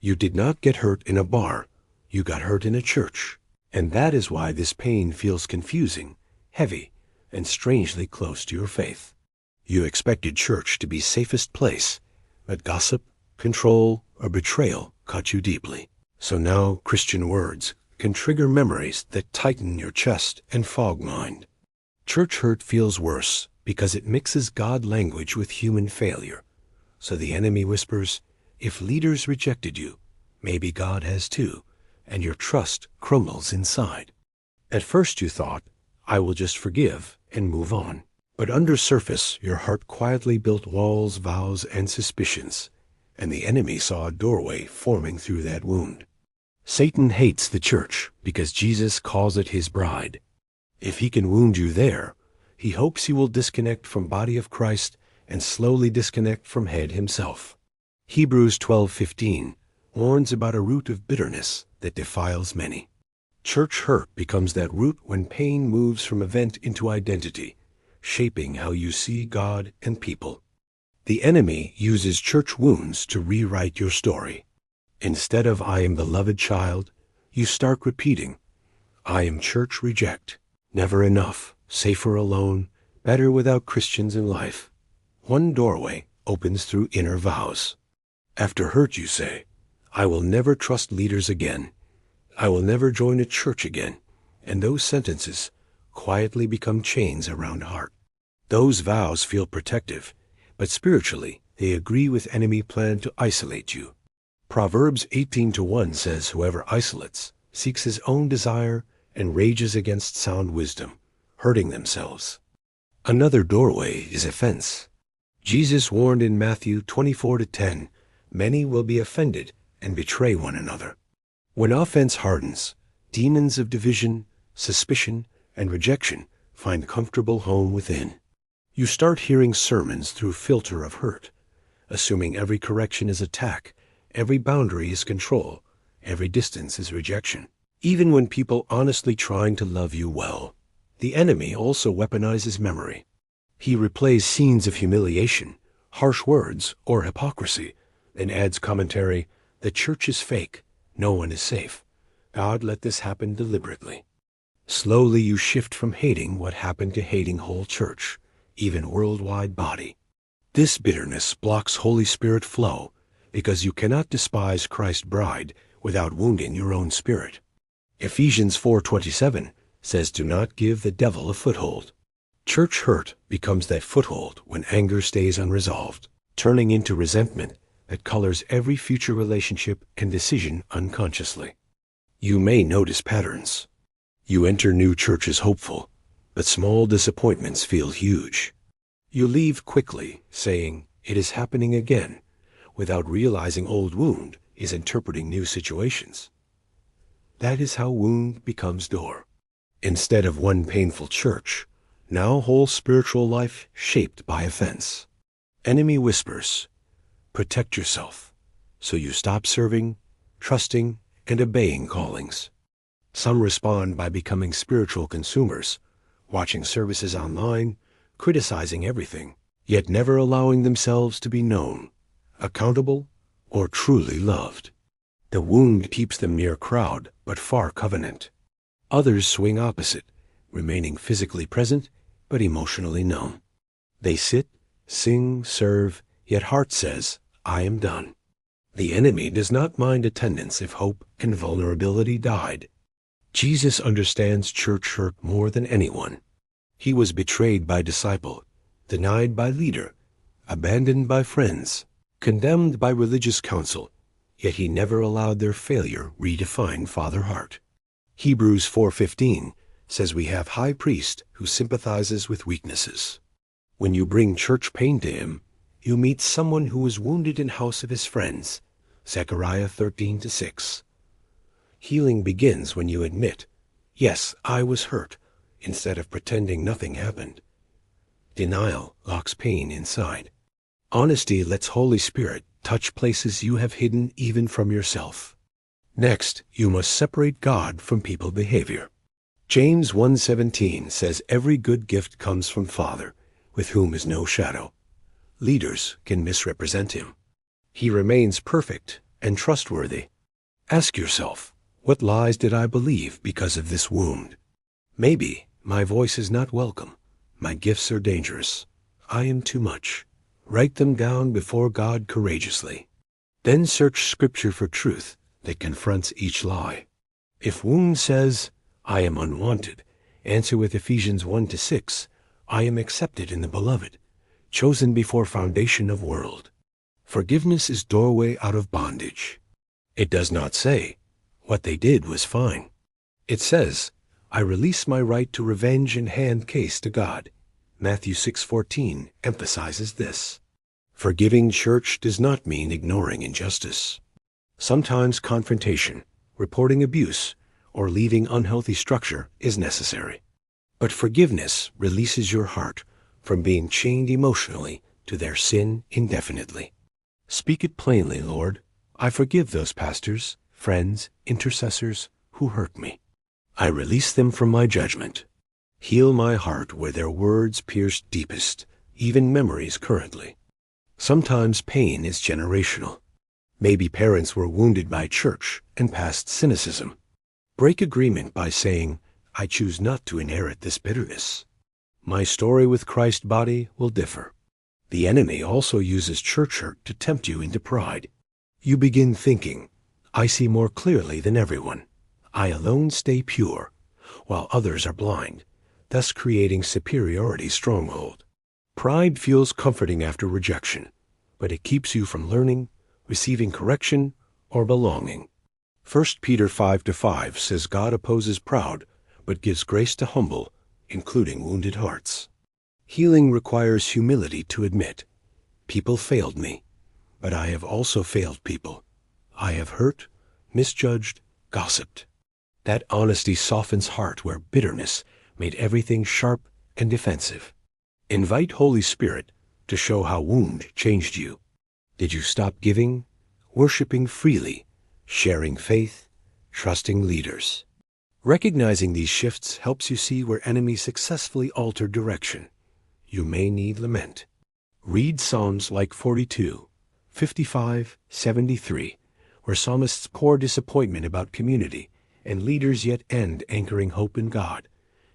You did not get hurt in a bar. You got hurt in a church. And that is why this pain feels confusing, heavy, and strangely close to your faith. You expected church to be safest place, but gossip, control, or betrayal cut you deeply. So now Christian words can trigger memories that tighten your chest and fog mind. Church hurt feels worse because it mixes God language with human failure. So the enemy whispers, if leaders rejected you, maybe God has too, and your trust crumbles inside. At first you thought, I will just forgive and move on. But under surface, your heart quietly built walls, vows, and suspicions, and the enemy saw a doorway forming through that wound. Satan hates the church because Jesus calls it his bride. If he can wound you there, he hopes you will disconnect from body of Christ and slowly disconnect from head himself. Hebrews 12:15 warns about a root of bitterness that defiles many. Church hurt becomes that root when pain moves from event into identity, shaping how you see God and people. The enemy uses church wounds to rewrite your story. Instead of I am the loved child, you start repeating, I am church reject, never enough, safer alone, better without Christians in life. One doorway opens through inner vows. After hurt you say, I will never trust leaders again. I will never join a church again. And those sentences quietly become chains around heart. Those vows feel protective, but spiritually they agree with enemy plan to isolate you. Proverbs 18:1 says whoever isolates seeks his own desire and rages against sound wisdom, hurting themselves. Another doorway is offense. Jesus warned in Matthew 24:10, many will be offended and betray one another. When offense hardens, demons of division, suspicion, and rejection find comfortable home within. You start hearing sermons through filter of hurt, assuming every correction is attack, every boundary is control, every distance is rejection. Even when people honestly trying to love you well, the enemy also weaponizes memory. He replays scenes of humiliation, harsh words, or hypocrisy, then adds commentary, the church is fake, no one is safe. God let this happen deliberately. Slowly you shift from hating what happened to hating whole church, even worldwide body. This bitterness blocks Holy Spirit flow because you cannot despise Christ's bride without wounding your own spirit. Ephesians 4:27 says, do not give the devil a foothold. Church hurt becomes that foothold when anger stays unresolved, turning into resentment that colors every future relationship and decision unconsciously. You may notice patterns. You enter new churches hopeful, but small disappointments feel huge. You leave quickly, saying, it is happening again, without realizing old wound is interpreting new situations. That is how wound becomes door. Instead of one painful church, now whole spiritual life shaped by offense. Enemy whispers, protect yourself, so you stop serving, trusting, and obeying callings. Some respond by becoming spiritual consumers, watching services online, criticizing everything, yet never allowing themselves to be known, accountable, or truly loved. The wound keeps them near crowd, but far covenant. Others swing opposite, remaining physically present, but emotionally numb. They sit, sing, serve, yet heart says, I am done. The enemy does not mind attendance if hope and vulnerability died. Jesus understands church hurt more than anyone. He was betrayed by disciple, denied by leader, abandoned by friends, condemned by religious council, yet he never allowed their failure redefine Father heart. Hebrews 4:15 says we have high priest who sympathizes with weaknesses. When you bring church pain to him, you meet someone who was wounded in house of his friends. Zechariah 13:6. Healing begins when you admit, yes, I was hurt, instead of pretending nothing happened. Denial locks pain inside. Honesty lets Holy Spirit touch places you have hidden even from yourself. Next, you must separate God from people behavior. James 1:17 says every good gift comes from Father, with whom is no shadow. Leaders can misrepresent him. He remains perfect, and trustworthy. Ask yourself, what lies did I believe because of this wound? Maybe my voice is not welcome. My gifts are dangerous. I am too much. Write them down before God courageously. Then search Scripture for truth that confronts each lie. If wound says, I am unwanted, answer with Ephesians 1-6, I am accepted in the Beloved, chosen before foundation of world. Forgiveness is doorway out of bondage. It does not say, what they did was fine. It says, I release my right to revenge and hand case to God. Matthew 6:14 emphasizes this. Forgiving church does not mean ignoring injustice. Sometimes confrontation, reporting abuse, or leaving unhealthy structure is necessary. But forgiveness releases your heart from being chained emotionally to their sin indefinitely. Speak it plainly, Lord. I forgive those pastors, friends, intercessors who hurt me. I release them from my judgment. Heal my heart where their words pierce deepest, even memories currently. Sometimes pain is generational. Maybe parents were wounded by church and past cynicism. Break agreement by saying, I choose not to inherit this bitterness. My story with Christ's body will differ. The enemy also uses church hurt to tempt you into pride. You begin thinking, I see more clearly than everyone. I alone stay pure, while others are blind, thus creating superiority stronghold. Pride feels comforting after rejection, but it keeps you from learning, receiving correction, or belonging. 1 Peter 5:5 says God opposes proud, but gives grace to humble, including wounded hearts. Healing requires humility to admit, people failed me, but I have also failed people. I have hurt, misjudged, gossiped. That honesty softens heart where bitterness made everything sharp and defensive. Invite Holy Spirit to show how wound changed you. Did you stop giving, worshiping freely, sharing faith, trusting leaders? Recognizing these shifts helps you see where enemies successfully alter direction. You may need lament. Read Psalms like 42, 55, 73, where psalmists pour disappointment about community and leaders yet end anchoring hope in God,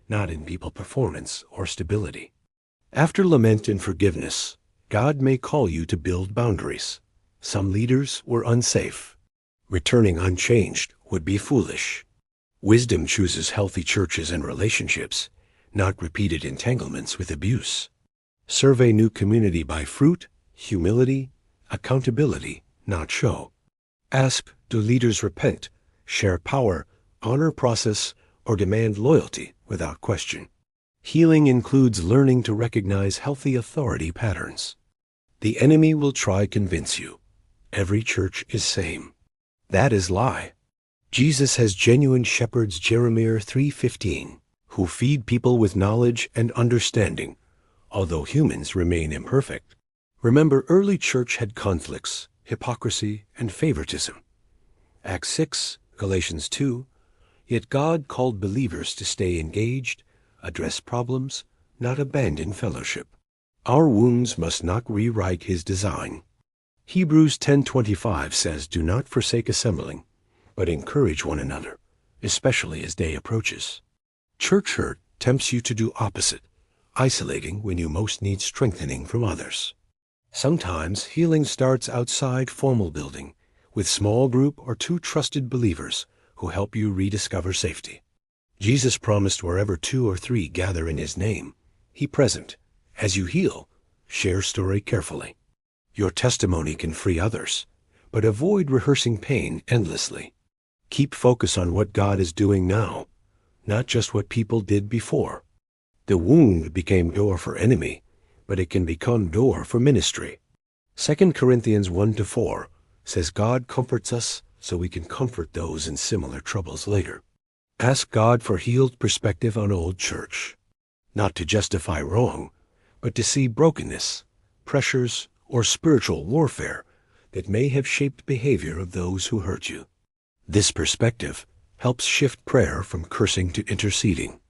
not in people performance or stability. After lament and forgiveness, God may call you to build boundaries. Some leaders were unsafe. Returning unchanged would be foolish. Wisdom chooses healthy churches and relationships, not repeated entanglements with abuse. Survey new community by fruit, humility, accountability, not show. Ask, do leaders repent, share power, honor process, or demand loyalty without question? Healing includes learning to recognize healthy authority patterns. The enemy will try convince you. Every church is same. That is lie. Jesus has genuine shepherds, Jeremiah 3:15, who feed people with knowledge and understanding, although humans remain imperfect. Remember, early church had conflicts, hypocrisy, and favoritism. Acts 6, Galatians 2, yet God called believers to stay engaged, address problems, not abandon fellowship. Our wounds must not rewrite his design. Hebrews 10:25 says, do not forsake assembling, but encourage one another, especially as day approaches. Church hurt tempts you to do opposite, isolating when you most need strengthening from others. Sometimes healing starts outside formal building, with small group or two trusted believers who help you rediscover safety. Jesus promised wherever 2 or 3 gather in his name, he present. As you heal, share story carefully. Your testimony can free others, but avoid rehearsing pain endlessly. Keep focus on what God is doing now, not just what people did before. The wound became door for enemy, but it can become door for ministry. 2 Corinthians 1-4 says God comforts us so we can comfort those in similar troubles later. Ask God for healed perspective on old church, not to justify wrong, but to see brokenness, pressures, or spiritual warfare that may have shaped behavior of those who hurt you. This perspective helps shift prayer from cursing to interceding.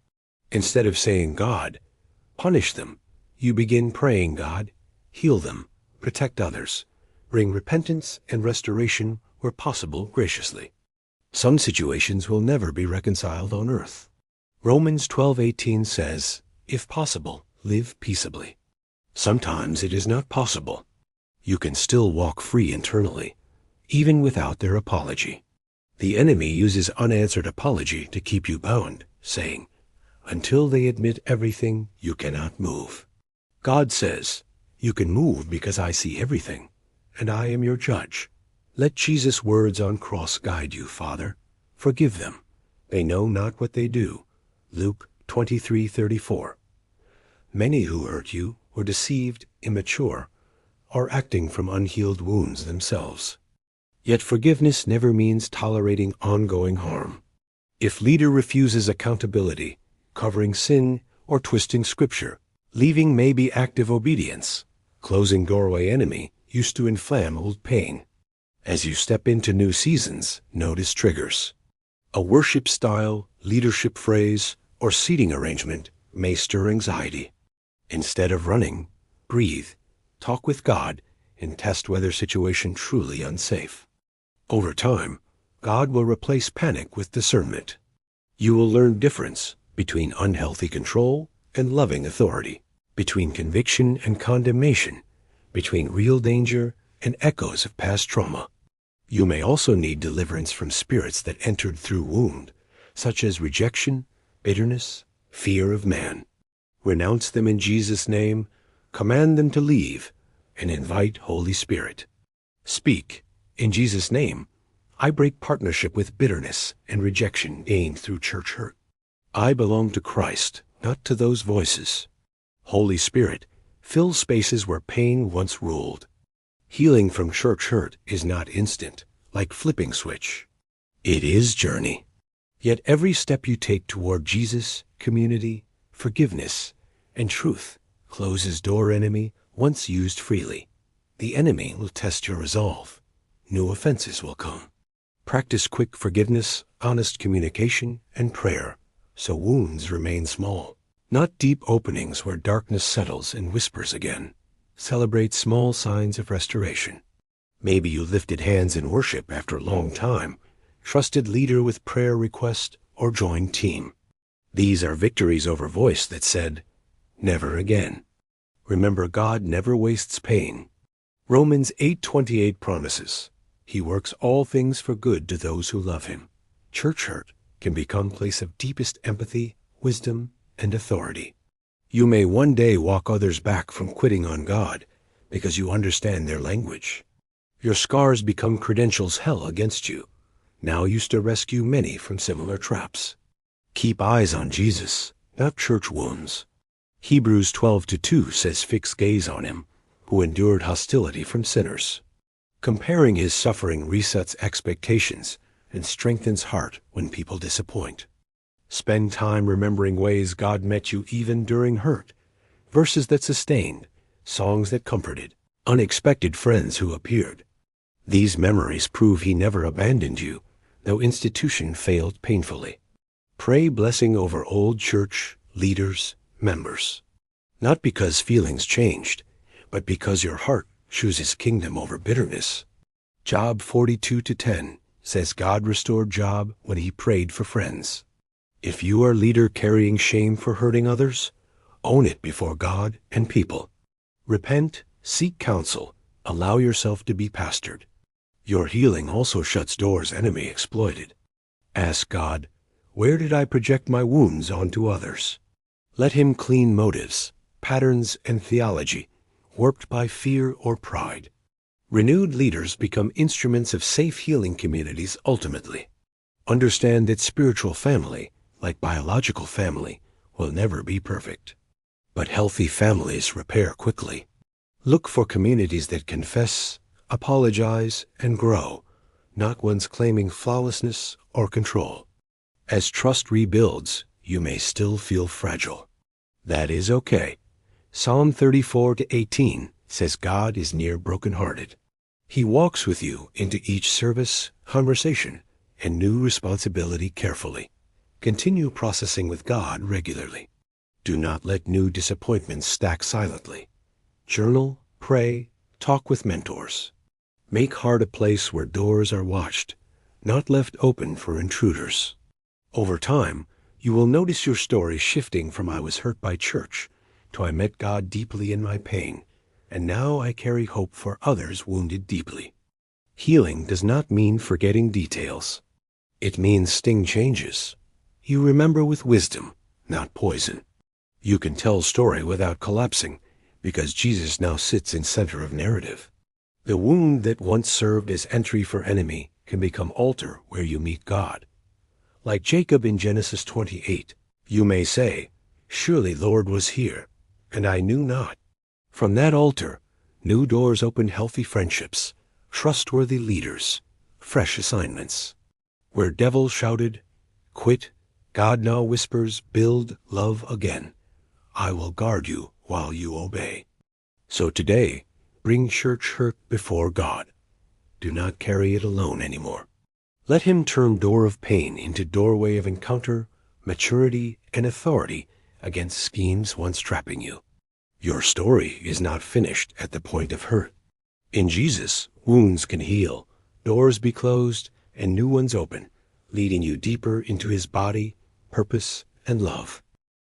Instead of saying, God, punish them, you begin praying, God, heal them, protect others, bring repentance and restoration where where possible, graciously. Some situations will never be reconciled on earth. Romans 12:18 says, "If possible, live peaceably." Sometimes it is not possible. You can still walk free internally, even without their apology. The enemy uses unanswered apology to keep you bound, saying, "Until they admit everything, you cannot move." God says, "You can move because I see everything, and I am your judge." Let Jesus' words on cross guide you, Father. Forgive them. They know not what they do. Luke 23:34. Many who hurt you were deceived, immature, or acting from unhealed wounds themselves. Yet forgiveness never means tolerating ongoing harm. If leader refuses accountability, covering sin, or twisting scripture, leaving may be active obedience. Closing doorway enemy used to inflame old pain. As you step into new seasons, notice triggers. A worship style, leadership phrase, or seating arrangement may stir anxiety. Instead of running, breathe, talk with God, and test whether situation truly unsafe. Over time, God will replace panic with discernment. You will learn difference between unhealthy control and loving authority, between conviction and condemnation, between real danger and echoes of past trauma. You may also need deliverance from spirits that entered through wound, such as rejection, bitterness, fear of man. Renounce them in Jesus' name, command them to leave, and invite Holy Spirit. Speak, in Jesus' name, I break partnership with bitterness and rejection gained through church hurt. I belong to Christ, not to those voices. Holy Spirit, fill spaces where pain once ruled. Healing from church hurt is not instant, like flipping switch. It is journey. Yet every step you take toward Jesus, community, forgiveness, and truth closes door enemy once used freely. The enemy will test your resolve. New offenses will come. Practice quick forgiveness, honest communication, and prayer, so wounds remain small. Not deep openings where darkness settles and whispers again. Celebrate small signs of restoration. Maybe you lifted hands in worship after a long time, trusted leader with prayer request, or joined team. These are victories over voice that said, "Never again." Remember, God never wastes pain. Romans 8:28 promises, He works all things for good to those who love Him. Church hurt can become a place of deepest empathy, wisdom, and authority. You may one day walk others back from quitting on God because you understand their language. Your scars become credentials held against you, now used to rescue many from similar traps. Keep eyes on Jesus, not church wounds. Hebrews 12:2 says, "Fix gaze on Him, who endured hostility from sinners." Comparing His suffering resets expectations and strengthens heart when people disappoint. Spend time remembering ways God met you even during hurt, verses that sustained, songs that comforted, unexpected friends who appeared. These memories prove He never abandoned you, though institution failed painfully. Pray blessing over old church, leaders, members. Not because feelings changed, but because your heart chooses kingdom over bitterness. Job 42:10 says God restored Job when he prayed for friends. If you are a leader carrying shame for hurting others, own it before God and people. Repent, seek counsel, allow yourself to be pastored. Your healing also shuts doors enemy exploited. Ask God, where did I project my wounds onto others? Let Him clean motives, patterns, and theology, warped by fear or pride. Renewed leaders become instruments of safe healing communities ultimately. Understand that spiritual family, like biological family, will never be perfect. But healthy families repair quickly. Look for communities that confess, apologize, and grow, not ones claiming flawlessness or control. As trust rebuilds, you may still feel fragile. That is okay. Psalm 34:18 says God is near brokenhearted. He walks with you into each service, conversation, and new responsibility carefully. Continue processing with God regularly. Do not let new disappointments stack silently. Journal, pray, talk with mentors. Make heart a place where doors are watched, not left open for intruders. Over time, you will notice your story shifting from "I was hurt by church" to "I met God deeply in my pain, and now I carry hope for others wounded deeply." Healing does not mean forgetting details. It means sting changes. You remember with wisdom, not poison. You can tell story without collapsing, because Jesus now sits in center of narrative. The wound that once served as entry for enemy can become altar where you meet God. Like Jacob in Genesis 28, you may say, "Surely Lord was here, and I knew not." From that altar, new doors open, healthy friendships, trustworthy leaders, fresh assignments. Where devil shouted, "Quit," God now whispers, "Build, love again. I will guard you while you obey." So today, bring church hurt before God. Do not carry it alone anymore. Let him turn door of pain into doorway of encounter, maturity, and authority against schemes once trapping you. Your story is not finished at the point of hurt. In Jesus, wounds can heal, doors be closed, and new ones open, leading you deeper into his body, purpose, and love.